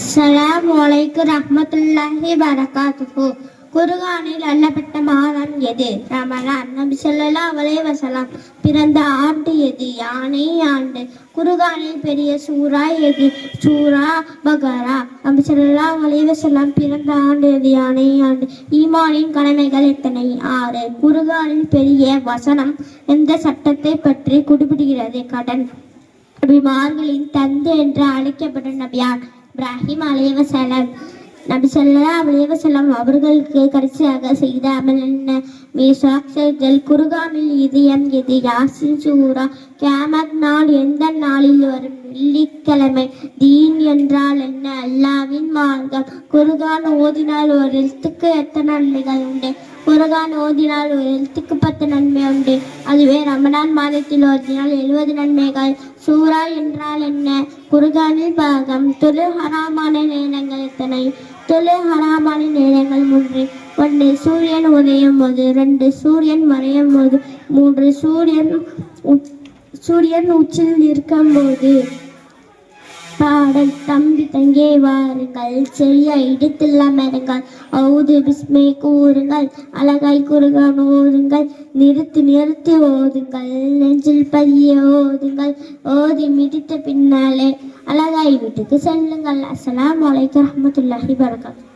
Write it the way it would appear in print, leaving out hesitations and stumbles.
அஸ்ஸலாமு அலைக்கும் ரஹ்மத்துல்லாஹி வரகாத்துஹு. குர்ஆனில் அள்ளப்பட்ட மாதம் எது? ரமலான். நபி ஸல்லல்லாஹு அலைஹி வஸல்லம் பிறந்த ஆண்டு எது? யானை ஆண்டு. குர்ஆனில் பெரிய சூரா எது? சூரா பகரா. நபி ஸல்லல்லாஹு அலைஹி வஸல்லம் பிறந்த ஆண்டு எது? யானை ஆண்டு. ஈமானின் கடமைகள் எத்தனை? 6. குர்ஆனில் பெரிய வசனம் எந்த சட்டத்தை பற்றி குறிப்பிடுகிறது? கடன். நபிமார்களின் தந்தை என்று அழைக்கப்பட்ட நபியார் இப்ராஹிம் அலைஹிஸ்ஸலாம். நபி ஸல்லல்லாஹு அலைஹி வஸல்லம் அவர்களுக்கு கடைசியாக செய்த அமல் என்ன? மீசாக் செய்தல். குர்ஆனில் இதயம் எது? யாசின் சூரா. கியாமத் நாள் எந்த நாளில் வரும்? வெள்ளிக்கிழமை. தீன் என்றால் என்ன? அல்லாஹ்வின் மார்க்கம். குர்ஆன் ஓதினால் ஒரு எழுத்துக்கு எத்தனை நன்மைகள் உண்டு? குர்ஆன் ஓதினால் ஒரு எழுத்துக்கு 10 நன்மை உண்டு. அதுவே ரமலான் மாதத்தில் ஓதினால் 70 நன்மைகள். சூரா என்றால் என்ன? குர்ஆனில் பாகம். தொழில் ஹராமான நேரங்கள் எத்தனை? தொழில் ஹராமான நேரங்கள் 3. 1. சூரியன் உதயம் போது. 2. சூரியன் மறையும் போது. 3. சூரியன் உச்சில் இருக்கும் போது. பாடல். தம்பி தங்கே வாருங்கள், செய்ய இடத்தில் அமருங்கள், அவுது பிஸ்மை கூறுங்கள், அழகாய் குர்ஆன் ஓதுங்கள், நிறுத்தி ஓதுங்கள், நெஞ்சில் பதிய ஓதுங்கள், ஓதி மிதித்த பின்னாலே அழகாய் வீட்டுக்கு செல்லுங்கள். அஸ்ஸலாமு அலைக்கும் ரஹ்மத்துல்லாஹி வரகாத்துஹு.